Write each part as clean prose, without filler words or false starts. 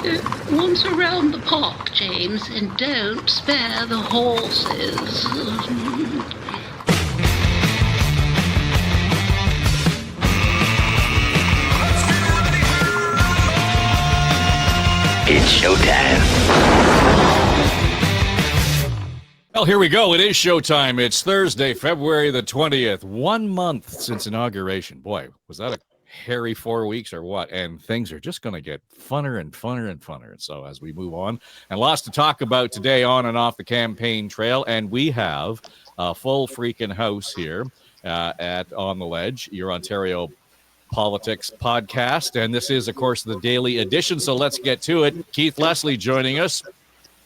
Once around the park, James, and don't spare the horses. It's showtime. Well, here we go. It is showtime. It's Thursday, February the 20th. 1 month since inauguration. Boy, was that a hairy 4 weeks or what? And things are just going to get funner and funner and funner. So as we move on, and lots to talk about today on and off the campaign trail. And we have a full freaking house here at On the Ledge, your Ontario Politics podcast. And this is, of course, the daily edition. So let's get to it. Keith Leslie joining us,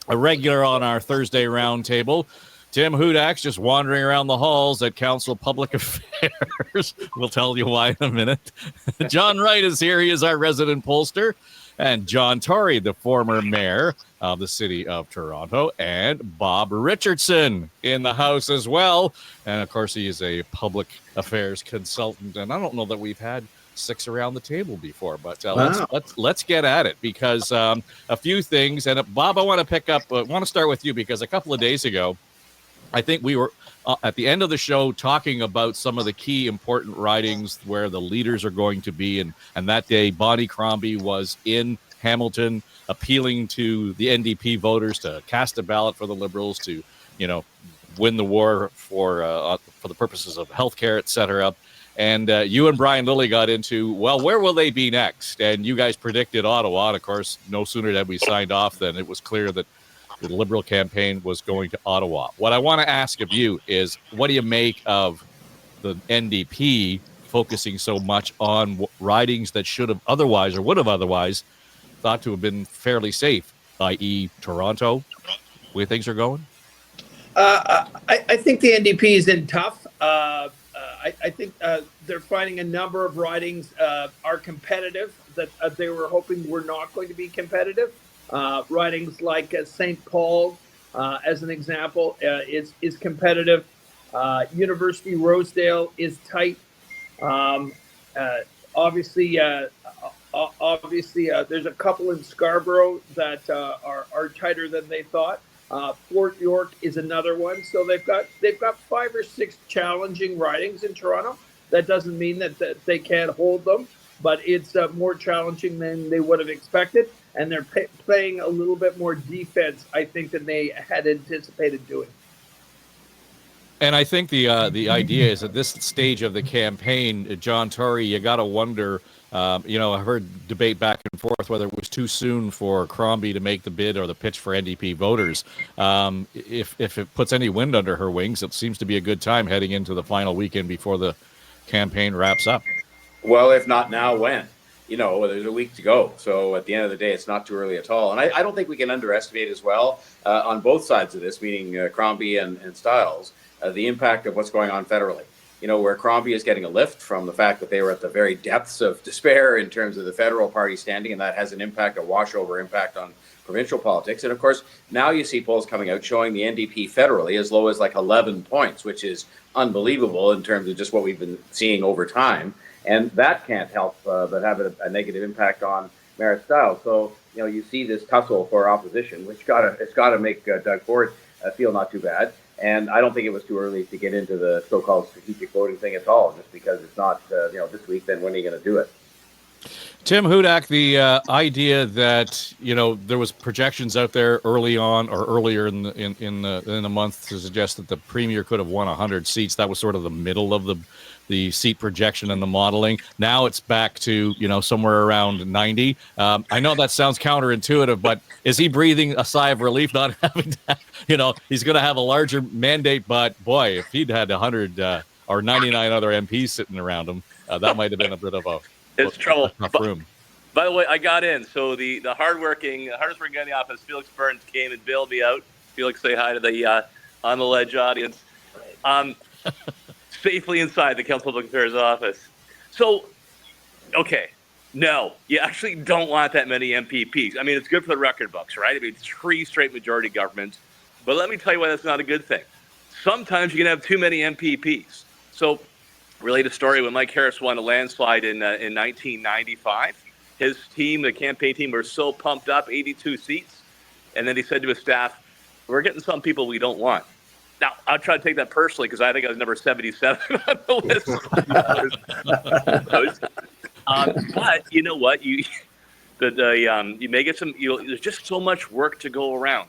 a regular on our Thursday roundtable. Tim Hudak's just wandering around the halls at Council Public Affairs. We'll tell you why in a minute. John Wright is here. He is our resident pollster. And John Tory, the former mayor of the city of Toronto. And Bob Richardson in the house as well. And, of course, he is a public affairs consultant. And I don't know that we've had six around the table before, but let's get at it, because a few things. And Bob, I want to start with you, because a couple of days ago, I think we were at the end of the show talking about some of the key important ridings where the leaders are going to be. And that day, Bonnie Crombie was in Hamilton appealing to the NDP voters to cast a ballot for the Liberals to, win the war for the purposes of healthcare, et cetera. And you and Brian Lilly got into, well, where will they be next? And you guys predicted Ottawa. And of course, no sooner had we signed off than it was clear that the Liberal campaign was going to Ottawa. What I want to ask of you is, what do you make of the NDP focusing so much on ridings that should have otherwise, or would have otherwise, thought to have been fairly safe, i.e. Toronto, where things are going? I think the NDP is in tough. I think they're finding a number of ridings are competitive that they were hoping were not going to be competitive. Ridings like St. Paul, as an example, is competitive. University Rosedale is tight. Obviously, there's a couple in Scarborough that are tighter than they thought. Fort York is another one. So they've got 5 or 6 challenging ridings in Toronto. That doesn't mean that they can't hold them, but it's more challenging than they would have expected. And they're playing a little bit more defense, I think, than they had anticipated doing. And I think the idea is at this stage of the campaign, John Tory, you got to wonder, I've heard debate back and forth whether it was too soon for Crombie to make the bid or the pitch for NDP voters. If it puts any wind under her wings, it seems to be a good time heading into the final weekend before the campaign wraps up. Well, if not now, when? There's a week to go. So at the end of the day, it's not too early at all. And I don't think we can underestimate as well on both sides of this, meaning Crombie and Stiles, the impact of what's going on federally. Where Crombie is getting a lift from the fact that they were at the very depths of despair in terms of the federal party standing, and that has an impact, a washover impact on provincial politics. And of course, now you see polls coming out showing the NDP federally as low as like 11 points, which is unbelievable in terms of just what we've been seeing over time. And that can't help but have a negative impact on Marit Stiles. So, you see this tussle for opposition, which it's got to make Doug Ford feel not too bad. And I don't think it was too early to get into the so-called strategic voting thing at all, just because it's not, this week, then when are you going to do it? Tim Hudak, the idea that, there was projections out there early on or earlier in the month to suggest that the premier could have won 100 seats. That was sort of the middle of the seat projection and the modeling. Now it's back to, somewhere around 90. I know that sounds counterintuitive, but is he breathing a sigh of relief not having that? He's going to have a larger mandate, but boy, if he'd had 100 or 99 other MPs sitting around him, that might have been a bit of it's trouble. Tough room. By the way, I got in. So the hardest working guy in the office, Felix Burns, came and bailed me out. Felix, say hi to the On the Ledge audience. Safely inside the Council Public Affairs office. So, okay, no, you actually don't want that many MPPs. I mean, it's good for the record books, right? I mean, it's 3 straight majority governments. But let me tell you why that's not a good thing. Sometimes you can have too many MPPs. So, related story, when Mike Harris won a landslide in 1995, his team, the campaign team, were so pumped up, 82 seats. And then he said to his staff, we're getting some people we don't want. Now, I'll try to take that personally because I think I was number 77 on the list. But you know what? You may get some, there's just so much work to go around.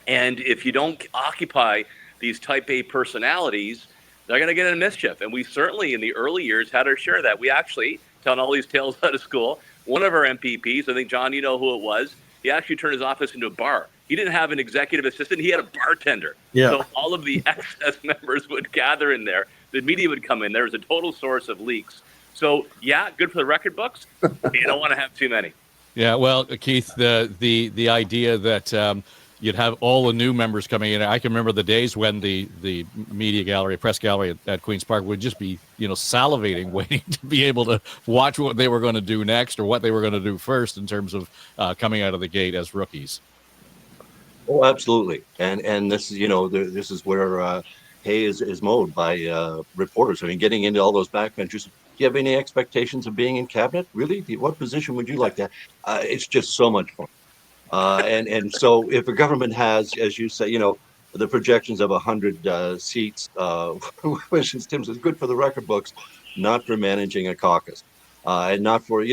And if you don't occupy these type A personalities, they're going to get in mischief. And we certainly, in the early years, had our share of that. We actually, telling all these tales out of school, one of our MPPs, I think, John, you know who it was, he actually turned his office into a bar. He didn't have an executive assistant. He had a bartender. Yeah. So all of the excess members would gather in there. The media would come in. There was a total source of leaks. So, yeah, good for the record books. You don't want to have too many. Yeah, well, Keith, the idea that you'd have all the new members coming in. I can remember the days when the media gallery, press gallery at Queen's Park would just be, salivating, waiting to be able to watch what they were going to do next or what they were going to do first in terms of coming out of the gate as rookies. Oh, absolutely. And this is, this is where hay is mowed by reporters. I mean, getting into all those backbenchers. Do you have any expectations of being in cabinet? Really? What position would you like to have? It's just so much fun. And so if a government has, as you say, the projections of 100 seats, which is, Tim says, good for the record books, not for managing a caucus, and not for,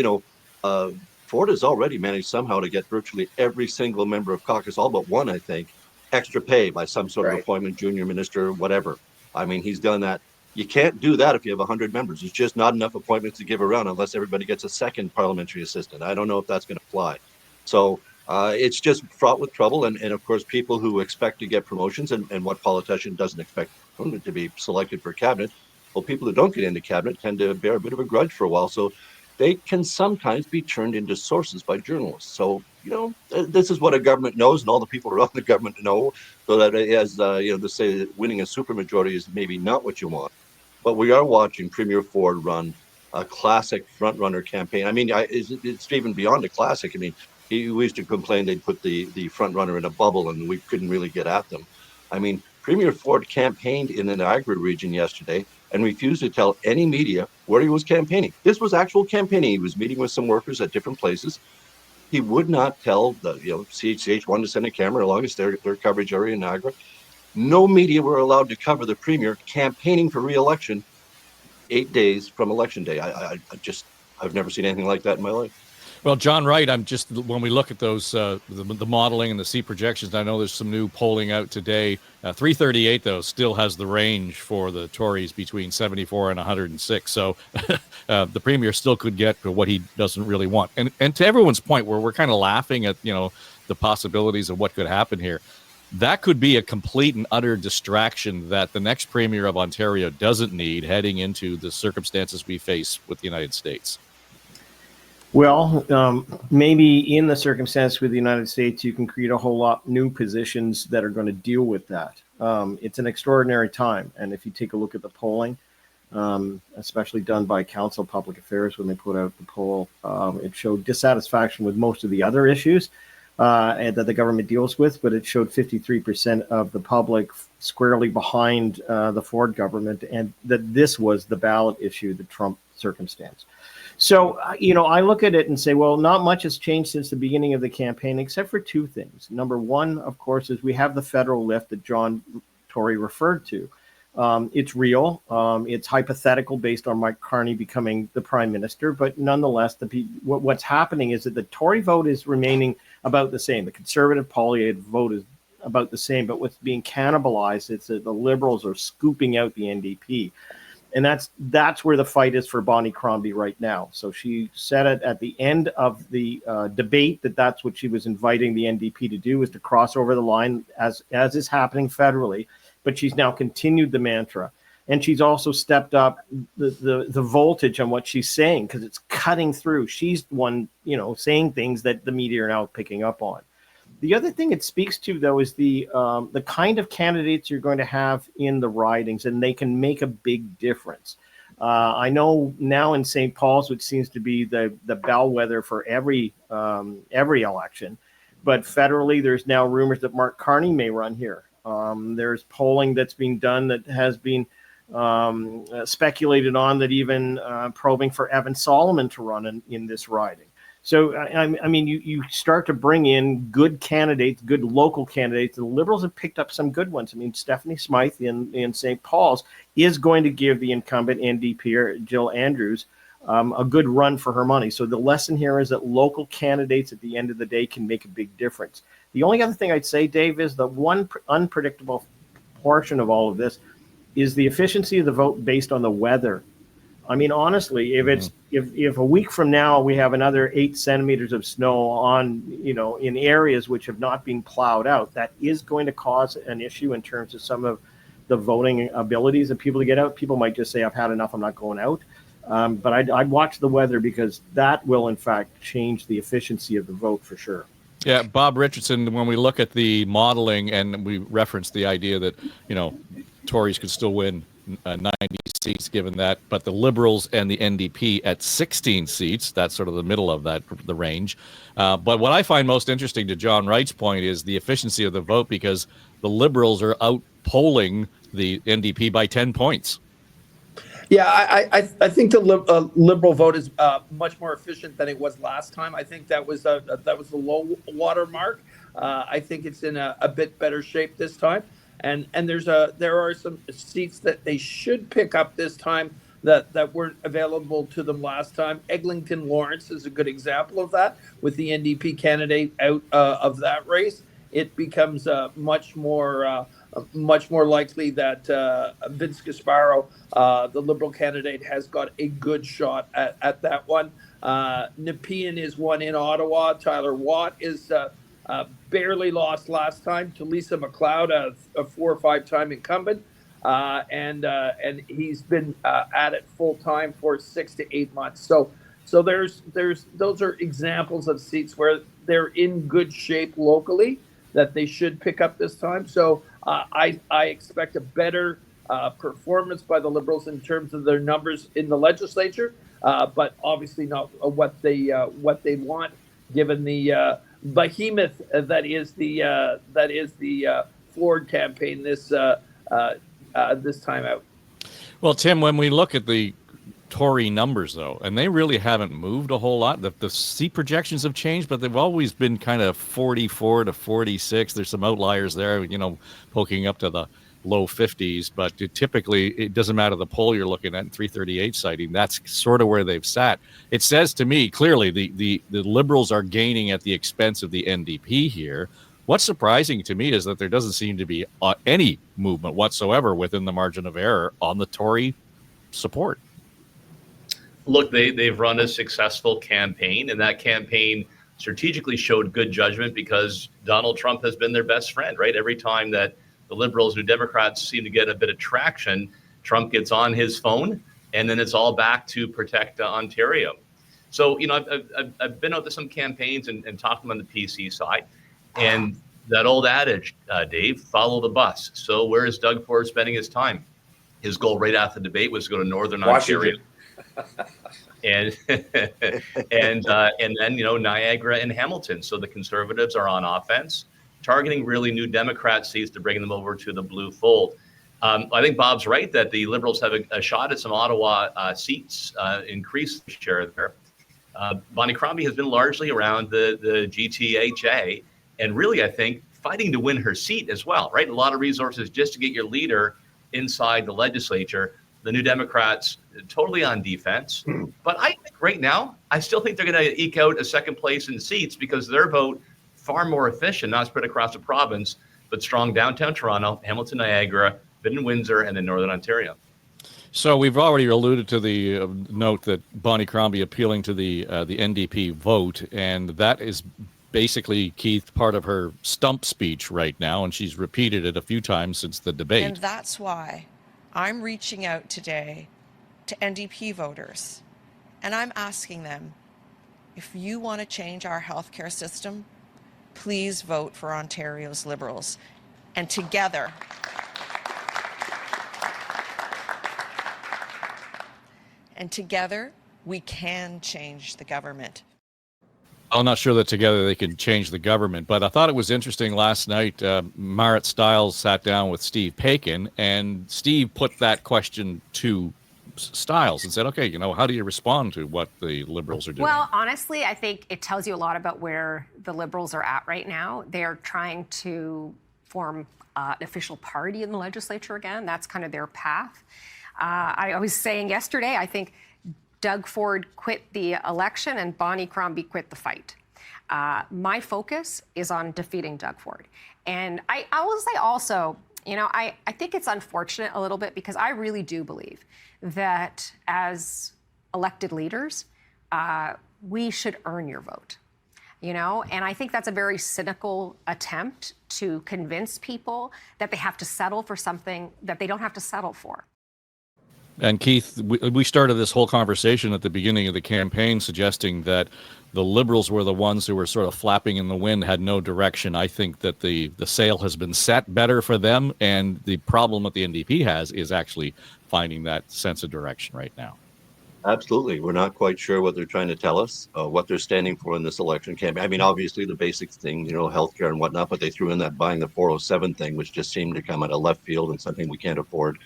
Ford has already managed somehow to get virtually every single member of caucus, all but one, I think, extra pay by some sort of appointment, junior minister, whatever. I mean, he's done that. You can't do that if you have 100 members. There's just not enough appointments to give around unless everybody gets a second parliamentary assistant. I don't know if that's going to fly. So it's just fraught with trouble. And of course, people who expect to get promotions, and what politician doesn't expect to be selected for cabinet, well, people who don't get into cabinet tend to bear a bit of a grudge for a while. So they can sometimes be turned into sources by journalists. So, this is what a government knows, and all the people around the government know, so that as, to say that winning a supermajority is maybe not what you want. But we are watching Premier Ford run a classic front-runner campaign. I mean, it's even beyond a classic. I mean, we used to complain they'd put the front-runner in a bubble and we couldn't really get at them. I mean, Premier Ford campaigned in the Niagara region yesterday and refused to tell any media where he was campaigning. This was actual campaigning. He was meeting with some workers at different places. He would not tell the CHCH wanted to send a camera along as their coverage area in Niagara. No media were allowed to cover the Premier campaigning for re-election 8 days from Election Day. I've never seen anything like that in my life. Well, John Wright, when we look at those, the modeling and the seat projections, I know there's some new polling out today. 338, though, still has the range for the Tories between 74 and 106. So the Premier still could get what he doesn't really want. And to everyone's point, where we're kind of laughing at, the possibilities of what could happen here, that could be a complete and utter distraction that the next Premier of Ontario doesn't need heading into the circumstances we face with the United States. Well, maybe in the circumstance with the United States, you can create a whole lot new positions that are going to deal with that. It's an extraordinary time. And if you take a look at the polling, especially done by Counsel Public Affairs when they put out the poll, it showed dissatisfaction with most of the other issues and that the government deals with, but it showed 53% of the public squarely behind the Ford government, and that this was the ballot issue, the Trump circumstance. So, I look at it and say, well, not much has changed since the beginning of the campaign, except for two things. Number one, of course, is we have the federal lift that John Tory referred to. It's real. It's hypothetical based on Mike Carney becoming the prime minister. But nonetheless, what's happening is that the Tory vote is remaining about the same. The Conservative Poilievre vote is about the same. But what's being cannibalized is that the Liberals are scooping out the NDP. And that's where the fight is for Bonnie Crombie right now. So she said it at the end of the debate that's what she was inviting the NDP to do, is to cross over the line as is happening federally. But she's now continued the mantra. And she's also stepped up the voltage on what she's saying, because it's cutting through. She's the one, saying things that the media are now picking up on. The other thing it speaks to, though, is the kind of candidates you're going to have in the ridings, and they can make a big difference. I know now in St. Paul's, which seems to be the bellwether for every election, but federally, there's now rumors that Mark Carney may run here. There's polling that's being done that has been speculated on, that even probing for Evan Solomon to run in this riding. So, I mean, you start to bring in good candidates, good local candidates. The Liberals have picked up some good ones. I mean, Stephanie Smythe in St. Paul's is going to give the incumbent NDP, Jill Andrews, a good run for her money. So the lesson here is that local candidates at the end of the day can make a big difference. The only other thing I'd say, Dave, is the one unpredictable portion of all of this is the efficiency of the vote based on the weather. I mean, honestly, if a week from now we have another 8 centimeters of snow on, in areas which have not been plowed out, that is going to cause an issue in terms of some of the voting abilities of people to get out. People might just say, I've had enough, I'm not going out. But I'd watch the weather, because that will, in fact, change the efficiency of the vote for sure. Yeah, Bob Richardson, when we look at the modeling and we reference the idea that, Tories could still win 90 seats given that, but the Liberals and the NDP at 16 seats, that's sort of the middle of the range. But what I find most interesting, to John Wright's point, is the efficiency of the vote, because the Liberals are out polling the NDP by 10 points. Yeah, I think the Liberal vote is much more efficient than it was last time. I think that was the low water mark. I think it's in a bit better shape this time. And there are some seats that they should pick up this time that weren't available to them last time. Eglinton Lawrence is a good example of that. With the NDP candidate out of that race, it becomes much more likely that Vince Gasparo, the Liberal candidate, has got a good shot at that one. Nepean is one in Ottawa. Tyler Watt is barely lost last time to Lisa MacLeod, a 4 or 5 time incumbent, and he's been at it full time for 6 to 8 months. So those are examples of seats where they're in good shape locally that they should pick up this time. So I expect a better performance by the Liberals in terms of their numbers in the legislature, but obviously not what they want, given the behemoth that is the Ford campaign this time out. Well, Tim, when we look at the Tory numbers, though, and they really haven't moved a whole lot. The seat projections have changed, but they've always been kind of 44 to 46. There's some outliers there, poking up to the low 50s, but typically it doesn't matter the poll you're looking at, 338 citing. That's sort of where they've sat. It says to me clearly the Liberals are gaining at the expense of the NDP here. What's surprising to me is that there doesn't seem to be any movement whatsoever within the margin of error on the Tory support. Look, they've run a successful campaign, and that campaign strategically showed good judgment because Donald Trump has been their best friend, right? Every time that the Liberals and Democrats seem to get a bit of traction, Trump gets on his phone, and then it's all back to protect Ontario. So, I've been out to some campaigns and talked to them on the PC side, and that old adage, Dave, follow the bus. So where is Doug Ford spending his time? His goal right after the debate was to go to Northern Ontario. and then Niagara and Hamilton. So the Conservatives are on offense, targeting really new Democrat seats to bring them over to the blue fold. I think Bob's right that the Liberals have a shot at some Ottawa seats, increase the share there. Bonnie Crombie has been largely around the GTHA, and really, I think, fighting to win her seat as well, right? A lot of resources just to get your leader inside the legislature. The New Democrats totally on defense. But I think right now, I still think they're going to eke out a second place in seats because their vote far more efficient, not spread across the province, but strong downtown Toronto, Hamilton, Niagara, Bid and Windsor, and then Northern Ontario. So we've already alluded to the note that Bonnie Crombie appealing to the NDP vote, and that is basically, Keith, part of her stump speech right now, and she's repeated it a few times since the debate. And that's why I'm reaching out today to NDP voters, and I'm asking them, if you want to change our healthcare system, please vote for Ontario's Liberals. And together, we can change the government. I'm not sure that together they can change the government, but I thought it was interesting last night. Marit Stiles sat down with Steve Paikin, and Steve put that question to Stiles and said, okay, how do you respond to what the Liberals are doing? Well, honestly, I think it tells you a lot about where the Liberals are at right now. They are trying to form an official party in the legislature again. That's kind of their path. I was saying yesterday, I think Doug Ford quit the election and Bonnie Crombie quit the fight. My focus is on defeating Doug Ford. And I will say also, I think it's unfortunate a little bit because I really do believe that as elected leaders, we should earn your vote. And I think that's a very cynical attempt to convince people that they have to settle for something that they don't have to settle for. And Keith, we started this whole conversation at the beginning of the campaign suggesting that the Liberals were the ones who were sort of flapping in the wind, had no direction. I think that the sail has been set better for them, and the problem that the NDP has is actually finding that sense of direction right now. Absolutely. We're not quite sure what they're trying to tell us, what they're standing for in this election campaign. I mean, obviously the basic thing, healthcare and whatnot, but they threw in that buying the 407 thing, which just seemed to come out of left field and something we can't afford.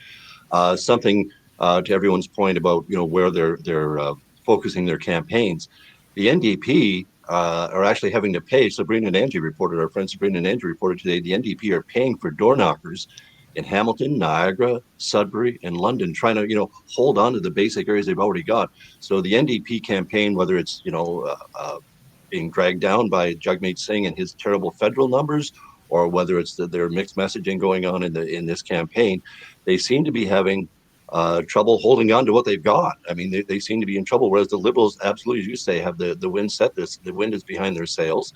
Something to everyone's point about, where they're focusing their campaigns. The NDP are actually having to pay. Our friend Sabrina and Angie reported today, the NDP are paying for door knockers in Hamilton, Niagara, Sudbury, and London, trying to, hold on to the basic areas they've already got. So the NDP campaign, whether it's, being dragged down by Jagmeet Singh and his terrible federal numbers, or whether it's their mixed messaging going on in this campaign, they seem to be having trouble holding on to what they've got. I mean, they seem to be in trouble, whereas the Liberals, absolutely, as you say, have the wind set. The wind is behind their sails.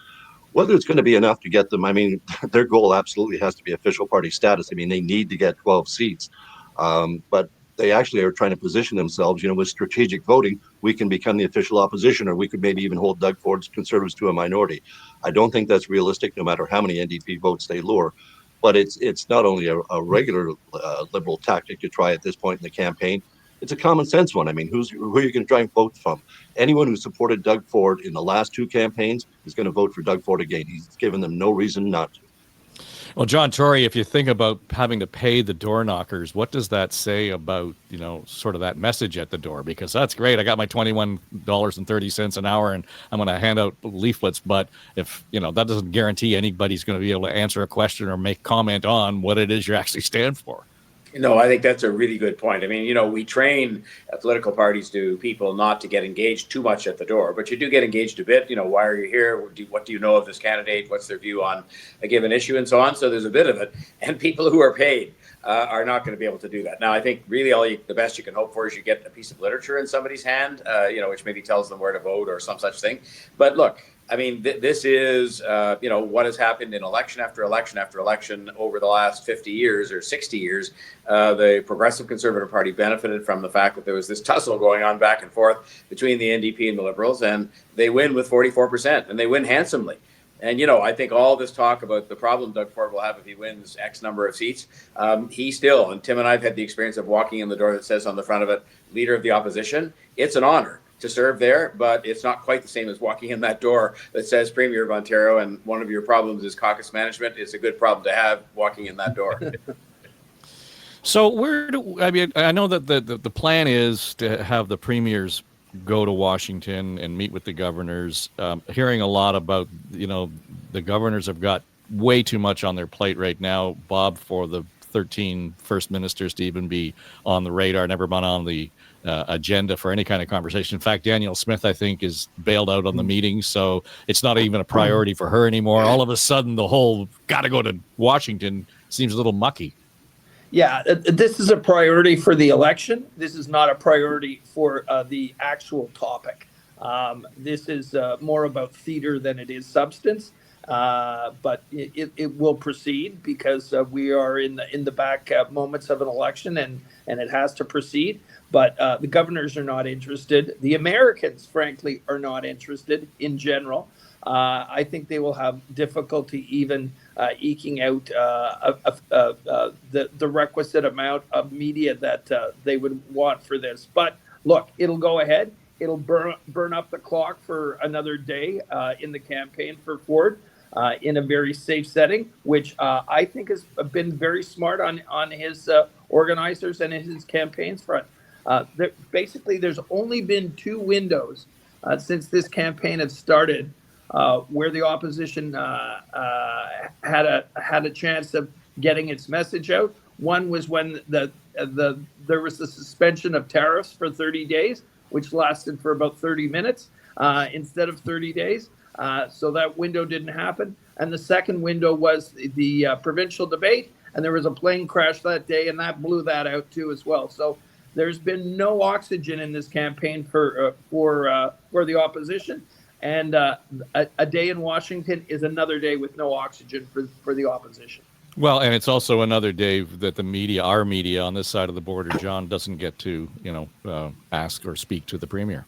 Whether it's going to be enough to get them, I mean, their goal absolutely has to be official party status. I mean, they need to get 12 seats. But they actually are trying to position themselves, with strategic voting. We can become the official opposition, or we could maybe even hold Doug Ford's Conservatives to a minority. I don't think that's realistic, no matter how many NDP votes they lure. But it's not only a regular Liberal tactic to try at this point in the campaign. It's a common sense one. I mean, who are you going to try and vote from? Anyone who supported Doug Ford in the last two campaigns is going to vote for Doug Ford again. He's given them no reason not to. Well, John Tory, if you think about having to pay the door knockers, what does that say about, sort of that message at the door? Because that's great. I got my $21.30 an hour and I'm going to hand out leaflets. But if, that doesn't guarantee anybody's going to be able to answer a question or make comment on what it is you actually stand for. No, I think that's a really good point. I mean, we train political parties to people not to get engaged too much at the door, but you do get engaged a bit. Why are you here? What do you know of this candidate? What's their view on a given issue and so on? So there's a bit of it. And people who are paid are not going to be able to do that. Now, I think really the best you can hope for is you get a piece of literature in somebody's hand, which maybe tells them where to vote or some such thing. But look, I mean, this is, what has happened in election after election after election over the last 50 years or 60 years. The Progressive Conservative Party benefited from the fact that there was this tussle going on back and forth between the NDP and the Liberals, and they win with 44%, and they win handsomely. And, I think all this talk about the problem Doug Ford will have if he wins X number of seats, he still, and Tim and I have had the experience of walking in the door that says on the front of it, Leader of the Opposition. It's an honor to serve there, but it's not quite the same as walking in that door that says Premier of Ontario, and one of your problems is caucus management. It's a good problem to have walking in that door. So I know that the plan is to have the premiers go to Washington and meet with the governors. Hearing a lot about, the governors have got way too much on their plate right now, Bob, for the 13 first ministers to even be on the radar, never been on the agenda for any kind of conversation. In fact, Danielle Smith, I think, is bailed out on the meeting, so it's not even a priority for her anymore. All of a sudden, the whole got to go to Washington seems a little mucky. Yeah, this is a priority for the election. This is not a priority for the actual topic. This is more about theater than it is substance. But it will proceed because we are in the back moments of an election, and it has to proceed. But the governors are not interested. The Americans, frankly, are not interested in general. I think they will have difficulty even eking out the requisite amount of media that they would want for this. But look, it'll go ahead. It'll burn up the clock for another day in the campaign for Ford. In a very safe setting, which I think has been very smart on his organizers and in his campaigns front. Basically, there's only been 2 windows since this campaign had started where the opposition had a chance of getting its message out. One was when there was the suspension of tariffs for 30 days, which lasted for about 30 minutes instead of 30 days. So that window didn't happen. And the second window was the provincial debate, and there was a plane crash that day, and that blew that out too as well. So there's been no oxygen in this campaign for the opposition, and a day in Washington is another day with no oxygen for the opposition. Well, and it's also another day that the media, our media on this side of the border, John, doesn't get to, ask or speak to the premier.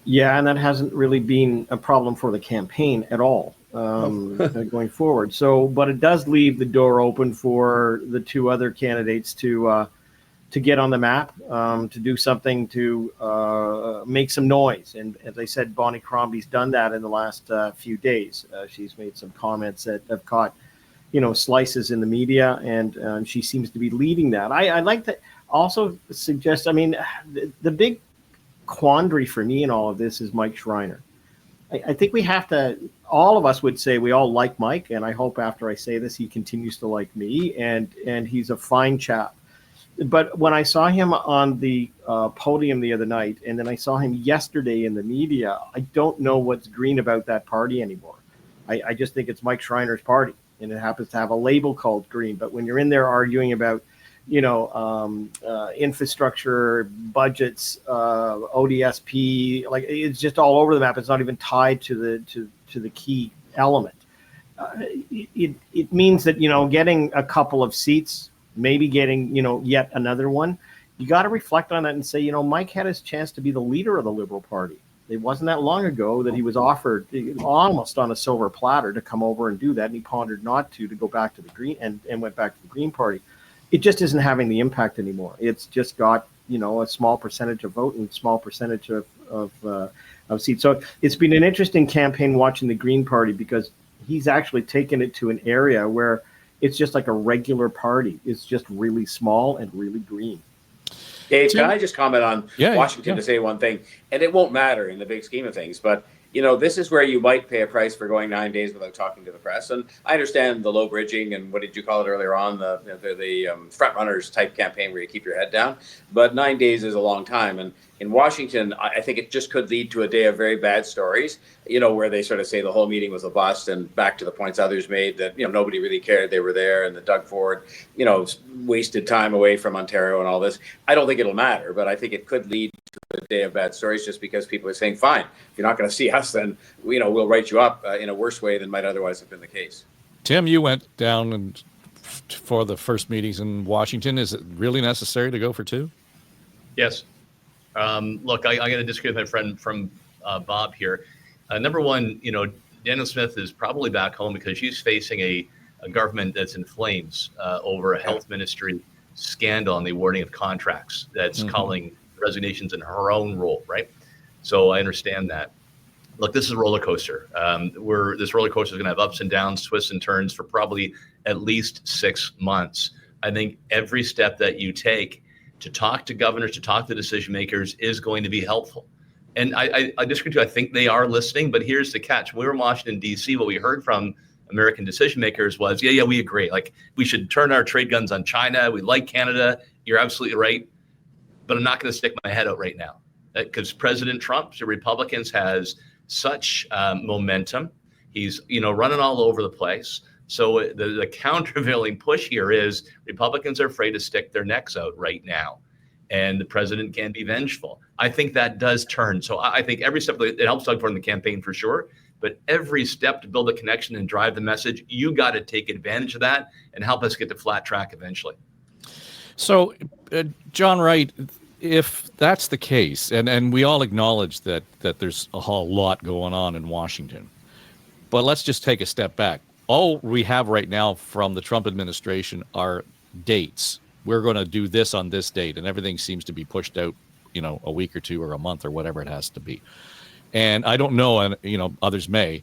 Yeah, and that hasn't really been a problem for the campaign at all going forward. So, but it does leave the door open for the 2 other candidates to get on the map, to do something to make some noise. And as I said, Bonnie Crombie's done that in the last few days. She's made some comments that have caught slices in the media, and she seems to be leading that. I'd like to also suggest, the big quandary for me in all of this is Mike Schreiner. I think we have to, all of us would say we all like Mike, and I hope after I say this, he continues to like me, and he's a fine chap. But when I saw him on the podium the other night, and then I saw him yesterday in the media, I don't know what's green about that party anymore. I just think it's Mike Schreiner's party, and it happens to have a label called green. But when you're in there arguing about, infrastructure, budgets, ODSP, like it's just all over the map. It's not even tied to the key element. It means that, getting a couple of seats, maybe getting, yet another one, you got to reflect on that and say, Mike had his chance to be the leader of the Liberal Party. It wasn't that long ago that he was offered almost on a silver platter to come over and do that, and he pondered not to go back to the Green and went back to the Green Party. It just isn't having the impact anymore. It's just got, a small percentage of vote and small percentage of seats. So it's been an interesting campaign watching the Green Party, because he's actually taken it to an area where it's just like a regular party. It's just really small and really green. Dave, can I just comment on Washington to say one thing? And it won't matter in the big scheme of things, but this is where you might pay a price for going 9 days without talking to the press. And I understand the low bridging and what did you call it earlier on, the front runners type campaign where you keep your head down. But 9 days is a long time. And in Washington, I think it just could lead to a day of very bad stories, where they sort of say the whole meeting was a bust, and back to the points others made that, nobody really cared they were there, and the Doug Ford, wasted time away from Ontario and all this. I don't think it'll matter, but I think it could lead to a day of bad stories just because people are saying, fine, if you're not going to see us, then, we'll write you up in a worse way than might otherwise have been the case. Tim, you went down for the first meetings in Washington. Is it really necessary to go for 2? Yes. Look, I'm going to disagree with my friend from Bob here. Number one, Danielle Smith is probably back home because she's facing a government that's in flames over a health ministry scandal on the awarding of contracts that's calling resignations in her own role, right? So I understand that. Look, this is a roller coaster. This roller coaster is going to have ups and downs, twists and turns for probably at least 6 months. I think every step that you take to talk to governors, to talk to decision makers is going to be helpful. And I disagree too. I think they are listening, but here's the catch. When we were in Washington, D.C., what we heard from American decision makers was, yeah, we agree. Like, we should turn our trade guns on China. We like Canada. You're absolutely right. But I'm not going to stick my head out right now because President Trump, the Republicans, has such momentum. He's, running all over the place. So the countervailing push here is Republicans are afraid to stick their necks out right now, and the president can be vengeful. I think that does turn. So I think every step, it helps Doug Ford in the campaign for sure, but every step to build a connection and drive the message, you got to take advantage of that and help us get to flat track eventually. So, John Wright, if that's the case, and we all acknowledge that there's a whole lot going on in Washington, but let's just take a step back. All we have right now from the Trump administration are dates. We're going to do this on this date, and everything seems to be pushed out, a week or 2 or a month or whatever it has to be. And I don't know, and others may,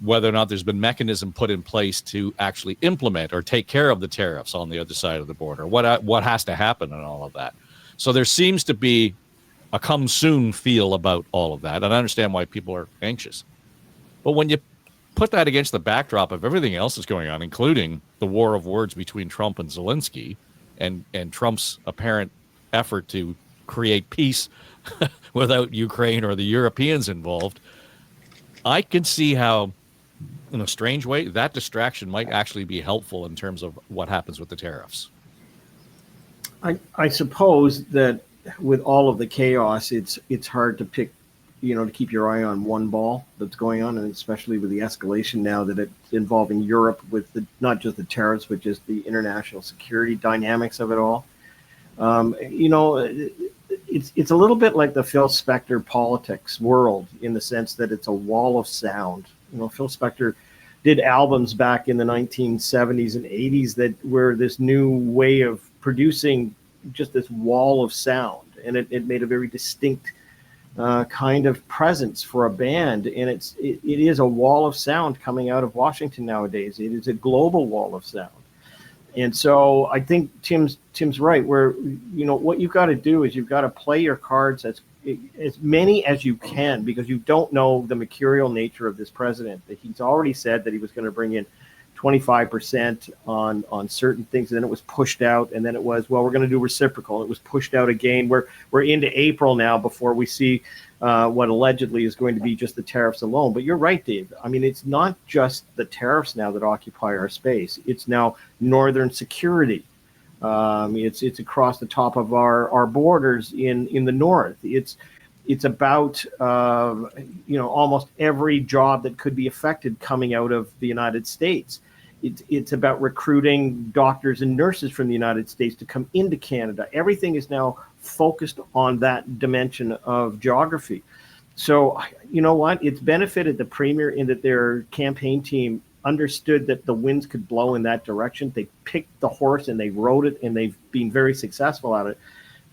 whether or not there's been mechanism put in place to actually implement or take care of the tariffs on the other side of the border. What has to happen and all of that. So there seems to be a come soon feel about all of that. And I understand why people are anxious. But when you put that against the backdrop of everything else that's going on, including the war of words between Trump and Zelensky and Trump's apparent effort to create peace without Ukraine or the Europeans involved, I can see how, in a strange way, that distraction might actually be helpful in terms of what happens with the tariffs. I suppose that with all of the chaos, it's hard to pick, to keep your eye on one ball that's going on, and especially with the escalation now that it's involving Europe with not just the tariffs, but just the international security dynamics of it all. It's a little bit like the Phil Spector politics world in the sense that it's a wall of sound. Phil Spector did albums back in the 1970s and 80s that were this new way of producing just this wall of sound, and it made a very distinct kind of presence for a band, and it is a wall of sound coming out of Washington nowadays. It is a global wall of sound. And so I think Tim's right, where what you've got to do is you've got to play your cards as many as you can, because you don't know the mercurial nature of this president. He's already said that he was going to bring in 25% on certain things, and then it was pushed out, and then it was, well, we're going to do reciprocal. It was pushed out again. We're into April now before we see what allegedly is going to be just the tariffs alone. But you're right, Dave. I mean, it's not just the tariffs now that occupy our space. It's now northern security. It's across the top of our borders in the north. It's about almost every job that could be affected coming out of the United States. It's about recruiting doctors and nurses from the United States to come into Canada. Everything is now focused on that dimension of geography. So, you know what? It's benefited the premier in that their campaign team understood that the winds could blow in that direction. They picked the horse and they rode it, and they've been very successful at it.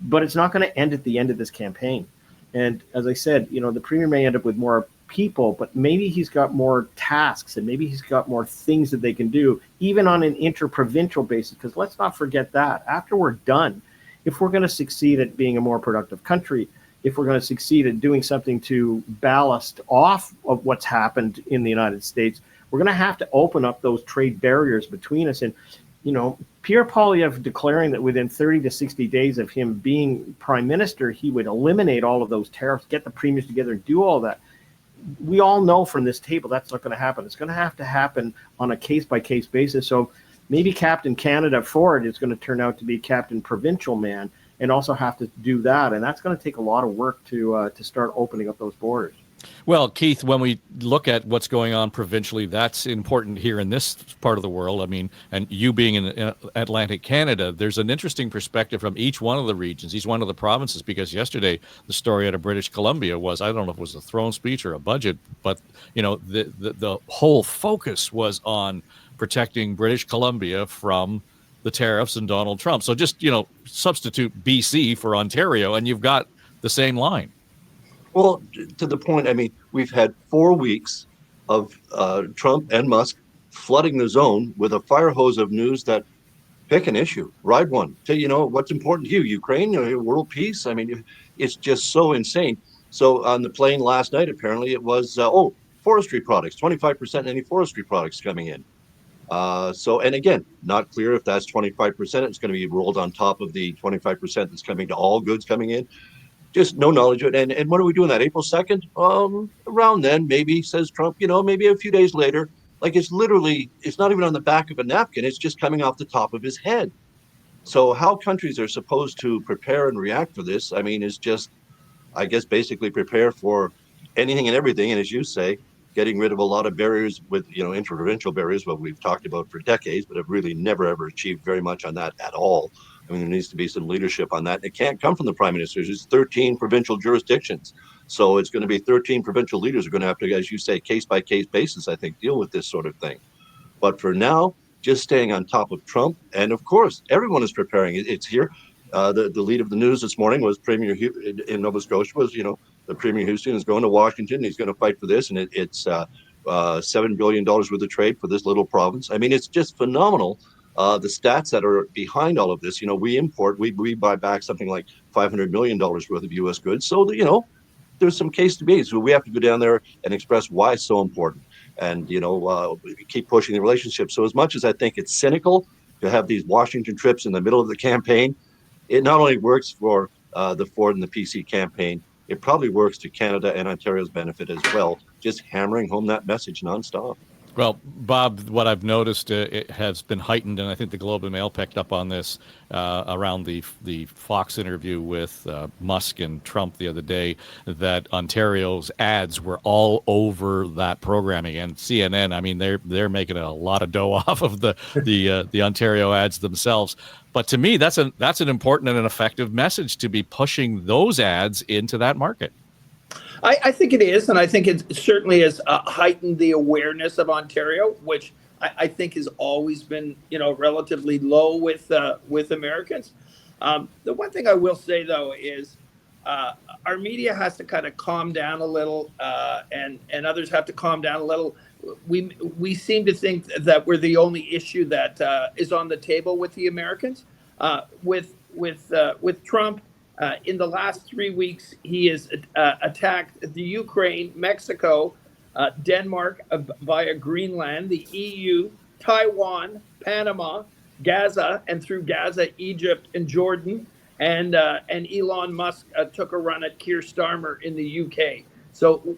But it's not going to end at the end of this campaign. And as I said, the premier may end up with more people, but maybe he's got more tasks, and maybe he's got more things that they can do, even on an interprovincial basis. Because let's not forget that after we're done, if we're going to succeed at being a more productive country, if we're going to succeed at doing something to ballast off of what's happened in the United States, we're going to have to open up those trade barriers between us. And Pierre Poilievre declaring that within 30 to 60 days of him being prime minister, he would eliminate all of those tariffs, get the premiers together and do all that. We all know from this table that's not going to happen. It's going to have to happen on a case-by-case basis. So maybe Captain Canada Ford is going to turn out to be Captain Provincial Man and also have to do that. And that's going to take a lot of work to start opening up those borders. Well, Keith, when we look at what's going on provincially, that's important here in this part of the world. I mean, and you being in Atlantic Canada, there's an interesting perspective from each one of the regions, each one of the provinces, because yesterday the story out of British Columbia was, I don't know if it was a throne speech or a budget, but, the whole focus was on protecting British Columbia from the tariffs and Donald Trump. So just, substitute BC for Ontario and you've got the same line. Well, to the point, I mean, we've had 4 weeks of Trump and Musk flooding the zone with a fire hose of news that pick an issue, ride one. Say, what's important to you, Ukraine, world peace. I mean, it's just so insane. So on the plane last night, apparently it was, forestry products, 25% any forestry products coming in. And again, not clear if that's 25%. It's going to be rolled on top of the 25% that's coming to all goods coming in. Just no knowledge of it. And what are we doing that April 2nd? Around then, maybe, says Trump, maybe a few days later. Like it's not even on the back of a napkin. It's just coming off the top of his head. So how countries are supposed to prepare and react for this, I mean, is just, I guess, basically prepare for anything and everything. And as you say, getting rid of a lot of barriers with, interprovincial barriers, what we've talked about for decades, but have really never, ever achieved very much on that at all. I mean, there needs to be some leadership on that. It can't come from the prime minister. It's 13 provincial jurisdictions. So it's going to be 13 provincial leaders are going to have to, as you say, case by case basis, I think, deal with this sort of thing. But for now, just staying on top of Trump. And of course, everyone is preparing. It's here. The lead of the news this morning was Premier in Nova Scotia was, the Premier Houston is going to Washington. He's going to fight for this. And it's $7 billion worth of trade for this little province. I mean, it's just phenomenal. The stats that are behind all of this, we import, we buy back something like $500 million worth of U.S. goods. So, you know, there's some case to be. So we have to go down there and express why it's so important, and, you know, keep pushing the relationship. So as much as I think it's cynical to have these Washington trips in the middle of the campaign, it not only works for the Ford and the PC campaign, it probably works to Canada and Ontario's benefit as well, just hammering home that message nonstop. Well, Bob, what I've noticed, it has been heightened, and I think the Globe and Mail picked up on this around the Fox interview with Musk and Trump the other day, that Ontario's ads were all over that programming. And CNN, I mean, they're making a lot of dough off of the Ontario ads themselves. But to me, that's an important and an effective message, to be pushing those ads into that market. I think it is, and I think it certainly has heightened the awareness of Ontario, which I think has always been, you know, relatively low with Americans. The one thing I will say, though, is our media has to kind of calm down a little, and others have to calm down a little. We seem to think that we're the only issue that is on the table with the Americans. With Trump. In the last 3 weeks, he has attacked the Ukraine, Mexico, Denmark via Greenland, the EU, Taiwan, Panama, Gaza, and through Gaza, Egypt and Jordan. And Elon Musk took a run at Keir Starmer in the UK. So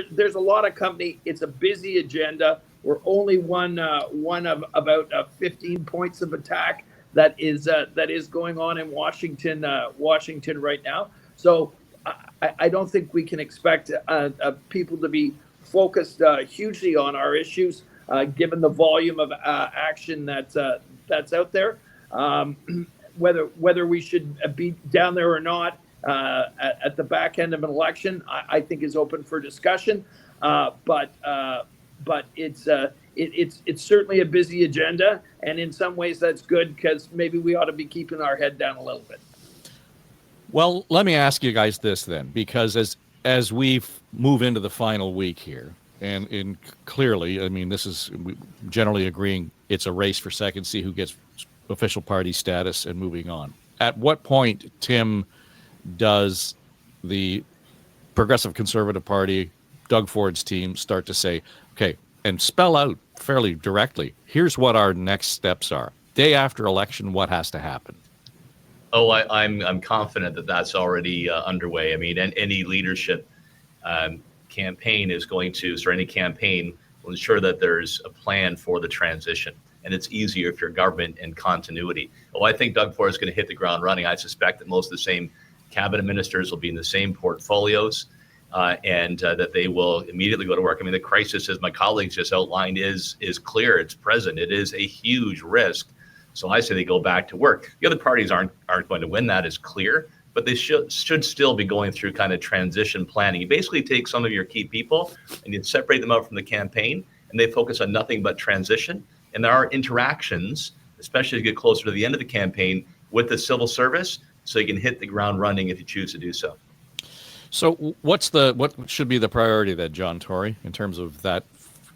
there's a lot of company. It's a busy agenda. We're only one of about 15 points of attack that is going on in Washington right now. So I don't think we can expect people to be focused hugely on our issues, given the volume of action that's out there. Whether we should be down there or not at the back end of an election, I think is open for discussion. But it's certainly a busy agenda, and in some ways that's good, because maybe we ought to be keeping our head down a little bit. Well, let me ask you guys this then, because as we move into the final week here, and clearly, I mean, this is generally agreeing it's a race for second, see who gets official party status and moving on. At what point, Tim, does the Progressive Conservative Party, Doug Ford's team, start to say, okay, and spell out fairly directly, here's what our next steps are. Day after election, what has to happen? Oh, I'm confident that that's already underway. I mean, any leadership campaign is going to, or any campaign will ensure that there's a plan for the transition. And it's easier if you're government and continuity. Oh, I think Doug Ford is going to hit the ground running. I suspect that most of the same cabinet ministers will be in the same portfolios. And that they will immediately go to work. I mean, the crisis, as my colleagues just outlined, is clear. It's present. It is a huge risk. So I say they go back to work. The other parties aren't going to win. That is clear. But they should still be going through kind of transition planning. You basically take some of your key people and you separate them out from the campaign, and they focus on nothing but transition. And there are interactions, especially as you get closer to the end of the campaign, with the civil service, so you can hit the ground running if you choose to do so. So what should be the priority then, John Tory, in terms of that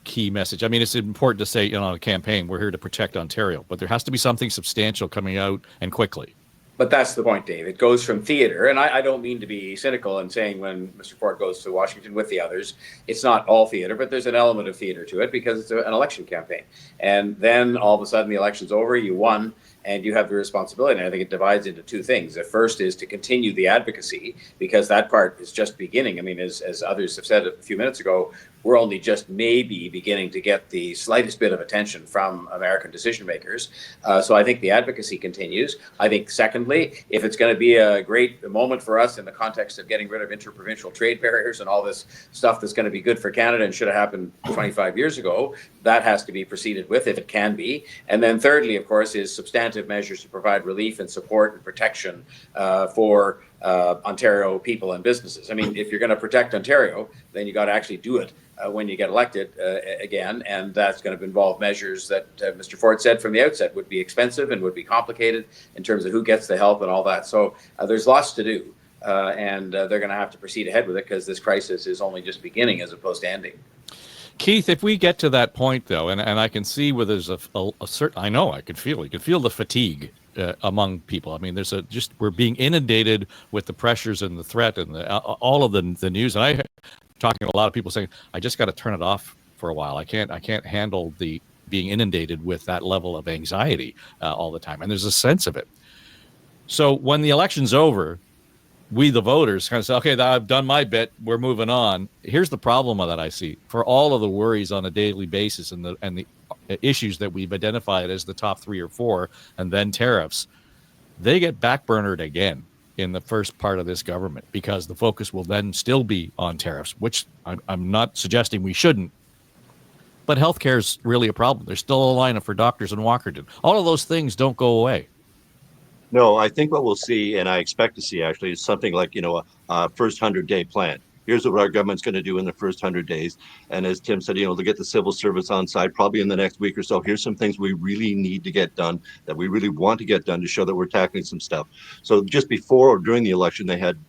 key message? I mean, it's important to say, you know, on a campaign, we're here to protect Ontario, but there has to be something substantial coming out and quickly. But that's the point, Dave. It goes from theater, and I don't mean to be cynical in saying when Mr. Ford goes to Washington with the others, it's not all theater, but there's an element of theater to it because it's an election campaign. And then all of a sudden the election's over, you won, and you have the responsibility. And I think it divides into two things. The first is to continue the advocacy, because that part is just beginning. I mean, as others have said a few minutes ago, we're only just maybe beginning to get the slightest bit of attention from American decision makers. So I think the advocacy continues. I think secondly, if it's going to be a great moment for us in the context of getting rid of interprovincial trade barriers and all this stuff that's going to be good for Canada and should have happened 25 years ago, that has to be proceeded with if it can be. And then thirdly, of course, is substantive measures to provide relief and support and protection for Ontario people and businesses. I mean, if you're going to protect Ontario, then you got to actually do it when you get elected again, and that's going to involve measures that Mr. Ford said from the outset would be expensive and would be complicated in terms of who gets the help and all that. So there's lots to do, and they're going to have to proceed ahead with it because this crisis is only just beginning as opposed to ending. Keith, if we get to that point, though, and I can see where there's a certain, I know I can feel, you can feel the fatigue among people. I mean, we're being inundated with the pressures and the threat and all of the news. And I'm talking to a lot of people saying, I just got to turn it off for a while. I can't handle the being inundated with that level of anxiety all the time. And there's a sense of it. So when the election's over, we, the voters, kind of say, okay, I've done my bit. We're moving on. Here's the problem that I see for all of the worries on a daily basis and the issues that we've identified as the top 3 or 4, and then tariffs. They get backburnered again in the first part of this government because the focus will then still be on tariffs, which I'm not suggesting we shouldn't. But healthcare is really a problem. There's still a lineup for doctors in Walkerton. All of those things don't go away. No, I think what we'll see, and I expect to see actually, is something like, a first 100-day plan. Here's what our government's going to do in the first 100 days. And as Tim said, to get the civil service on side probably in the next week or so. Here's some things we really need to get done, that we really want to get done to show that we're tackling some stuff. So just before or during the election, they had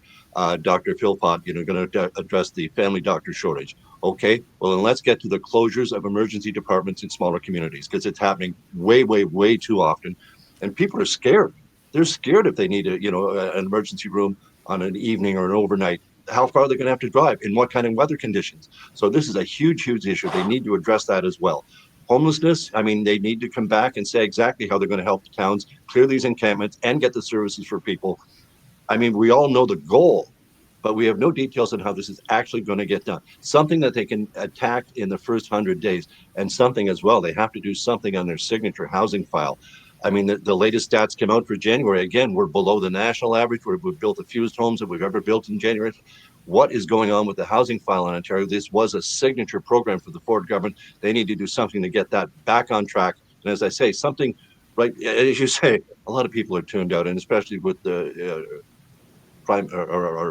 Dr. Philpott, going to address the family doctor shortage. Okay, well, then let's get to the closures of emergency departments in smaller communities, because it's happening way, way, way too often. And people are scared. They're scared if they need an emergency room on an evening or an overnight. How far they're going to have to drive, in what kind of weather conditions. So this is a huge, huge issue. They need to address that as well. Homelessness, I mean, they need to come back and say exactly how they're going to help the towns clear these encampments and get the services for people. I mean, we all know the goal, but we have no details on how this is actually going to get done. Something that they can attack in the first 100 days, and something as well, they have to do something on their signature housing file. I mean, the latest stats came out for January. Again, we're below the national average. We've built the fewest homes that we've ever built in January. What is going on with the housing file in Ontario? This was a signature program for the Ford government. They need to do something to get that back on track. And as I say, something, right, as you say, a lot of people are tuned out, and especially with the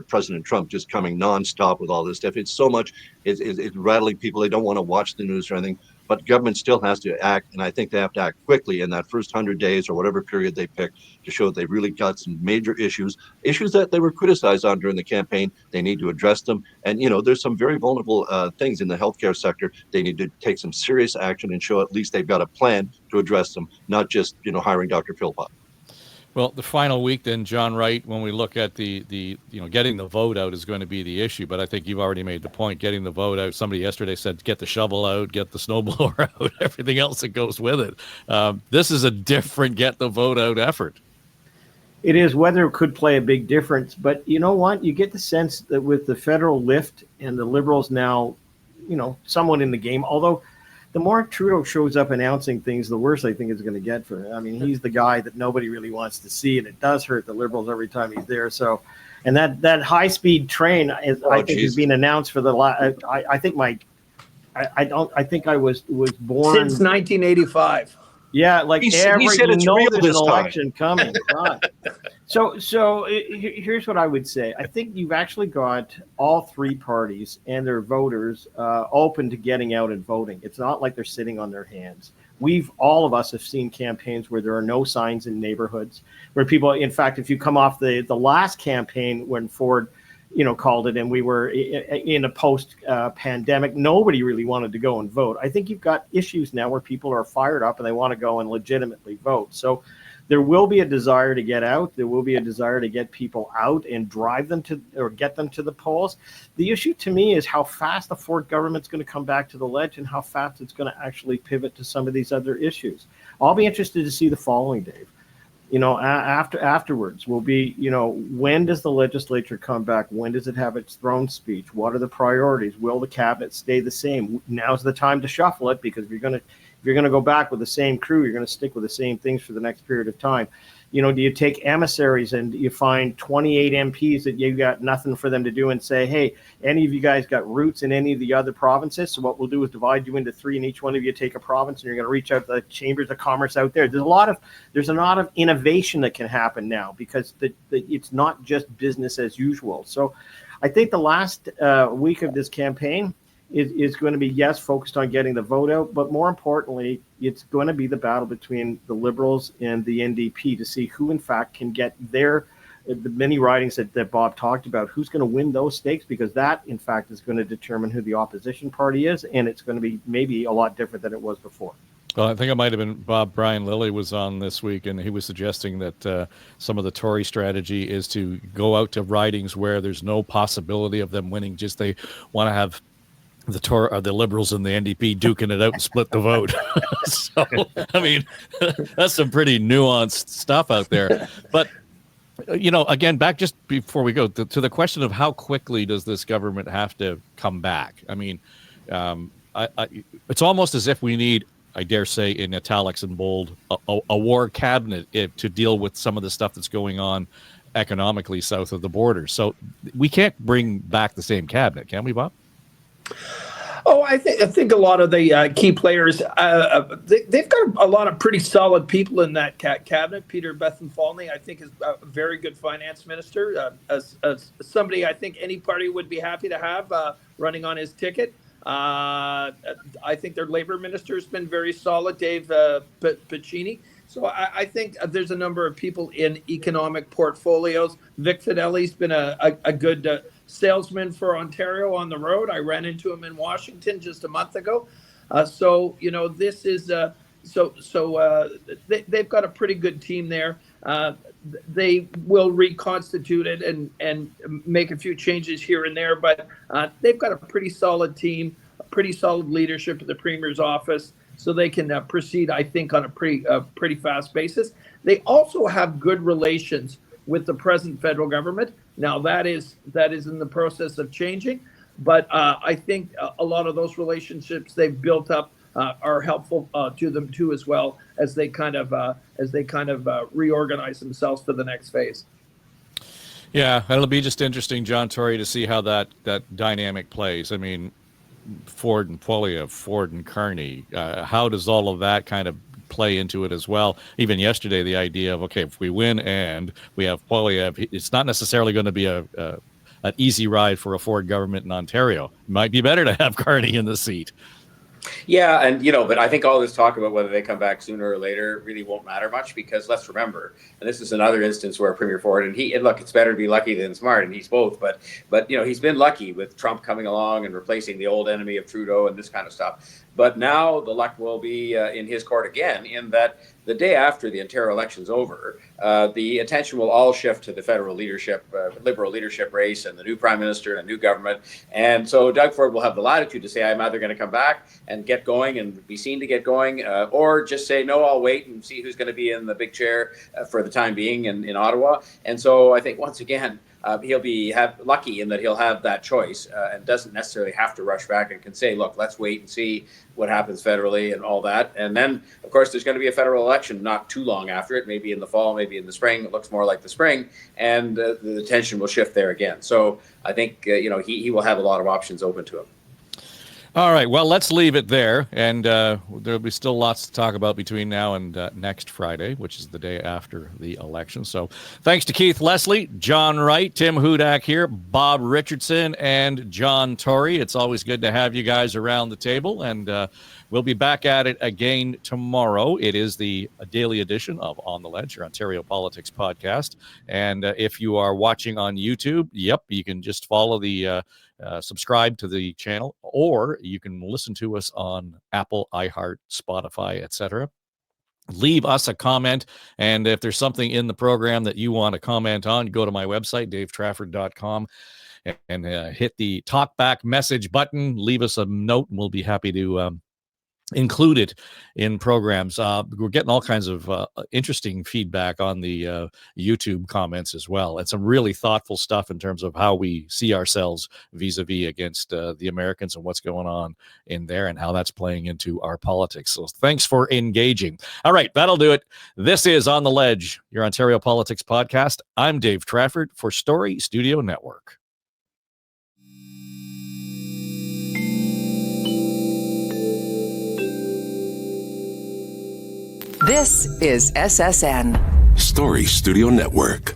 President Trump just coming nonstop with all this stuff. It's so much, it's rattling people. They don't want to watch the news or anything. But government still has to act, and I think they have to act quickly in that first 100 days or whatever period they pick to show that they really got some major issues that they were criticized on during the campaign. They need to address them. And, there's some very vulnerable things in the healthcare sector. They need to take some serious action and show at least they've got a plan to address them, not just, hiring Dr. Philpott. Well, the final week, then, John Wright, when we look at the getting the vote out is going to be the issue. But I think you've already made the point. Getting the vote out. Somebody yesterday said, get the shovel out, get the snowblower out, everything else that goes with it. This is a different get the vote out effort. It is. Weather could play a big difference. But you know what? You get the sense that with the federal lift and the Liberals now, somewhat in the game, although the more Trudeau shows up announcing things, the worse I think it's going to get for him. I mean, he's the guy that nobody really wants to see, and it does hurt the Liberals every time he's there. So, and that high-speed train is, I think, has been announced for the last. I think I was born since 1985. Yeah, like he said it's real there's this an time. election coming. God. So here's what I would say. I think you've actually got all 3 parties and their voters open to getting out and voting. It's not like they're sitting on their hands. All of us have seen campaigns where there are no signs in neighborhoods, where people, in fact, if you come off the last campaign when Ford, called it, and we were in a post-pandemic, nobody really wanted to go and vote. I think you've got issues now where people are fired up and they want to go and legitimately vote. So there will be a desire to get out. There will be a desire to get people out and drive them to, or get them to the polls. The issue to me is how fast the Ford government's going to come back to the ledge and how fast it's going to actually pivot to some of these other issues. I'll be interested to see the following, Dave. Afterwards will be, when does the legislature come back? When does it have its throne speech? What are the priorities? Will the cabinet stay the same? Now's the time to shuffle it, because if you're going to go back with the same crew, you're going to stick with the same things for the next period of time. Do you take emissaries and you find 28 MPs that you got nothing for them to do and say, hey, any of you guys got roots in any of the other provinces? So what we'll do is divide you into 3, and each one of you take a province, and you're going to reach out to the chambers of commerce out there. There's a lot of innovation that can happen now, because it's not just business as usual. So I think the last week of this campaign is going to be, yes, focused on getting the vote out, but more importantly, it's going to be the battle between the Liberals and the NDP to see who, in fact, can get the many ridings that Bob talked about, who's going to win those stakes, because that, in fact, is going to determine who the opposition party is, and it's going to be maybe a lot different than it was before. Well, I think it might have been Brian Lilly was on this week, and he was suggesting that some of the Tory strategy is to go out to ridings where there's no possibility of them winning. Just they want to have the Liberals and the NDP duking it out and split the vote. So, I mean, that's some pretty nuanced stuff out there. But, again, back just before we go to the question of how quickly does this government have to come back? I mean, it's almost as if we need, I dare say in italics and bold, a war cabinet to deal with some of the stuff that's going on economically south of the border. So we can't bring back the same cabinet, can we, Bob? Oh, I think a lot of the key players, they've got a lot of pretty solid people in that cabinet. Peter Bethlenfalvy, I think, is a very good finance minister, as somebody I think any party would be happy to have running on his ticket. I think their labor minister has been very solid, Dave Piccini. So I think there's a number of people in economic portfolios. Vic Fideli's been a good salesman for Ontario on the road. I ran into him in Washington just a month ago. This is they've got a pretty good team there. They will reconstitute it and make a few changes here and there, but they've got a pretty solid team, a pretty solid leadership at the Premier's office, so they can proceed, I think, on a pretty fast basis. They also have good relations with the present federal government. Now that is in the process of changing, but I think a lot of those relationships they've built up are helpful to them too, as well as they kind of reorganize themselves for the next phase. Yeah, it'll be just interesting, John Tory, to see how that dynamic plays. I mean, Ford and Poilievre, Ford and Carney, how does all of that kind of play into it as well? Even yesterday, the idea of, okay, if we win and we have Poilievre, it's not necessarily going to be an easy ride for a Ford government in Ontario. It might be better to have Carney in the seat. Yeah, and but I think all this talk about whether they come back sooner or later really won't matter much, because let's remember, and this is another instance where Premier Ford and look, it's better to be lucky than smart, and he's both, but he's been lucky with Trump coming along and replacing the old enemy of Trudeau and this kind of stuff. But now the luck will be in his court again, in that the day after the Ontario election's over, the attention will all shift to the federal leadership, Liberal leadership race, and the new Prime Minister and a new government. And so Doug Ford will have the latitude to say, I'm either going to come back and get going and be seen to get going, or just say, no, I'll wait and see who's going to be in the big chair for the time being in Ottawa. And so I think, once again, he'll be lucky in that he'll have that choice and doesn't necessarily have to rush back, and can say, look, let's wait and see what happens federally and all that. And then, of course, there's going to be a federal election not too long after it, maybe in the fall, maybe in the spring. It looks more like the spring, and the tension will shift there again. So I think, he will have a lot of options open to him. All right, well, let's leave it there, and there'll be still lots to talk about between now and next Friday, which is the day after the election. So thanks to Keith Leslie, John Wright, Tim Hudak here, Bob Richardson, and John Tory. It's always good to have you guys around the table, and we'll be back at it again tomorrow. It is the daily edition of On the Ledge, your Ontario Politics podcast. And if you are watching on YouTube, you can just follow the subscribe to the channel, or you can listen to us on Apple, iHeart, Spotify, etc. Leave us a comment, and if there's something in the program that you want to comment on, go to my website, davetrafford.com, and hit the talkback message button. Leave us a note, and we'll be happy to include it in programs. We're getting all kinds of interesting feedback on the YouTube comments as well, and some really thoughtful stuff in terms of how we see ourselves vis-a-vis against the Americans and what's going on in there and how that's playing into our politics. So thanks for engaging. All right, that'll do it. This is On the Ledge, your Ontario Politics podcast. I'm Dave Trafford for Story Studio Network. This is SSN. Story Studio Network.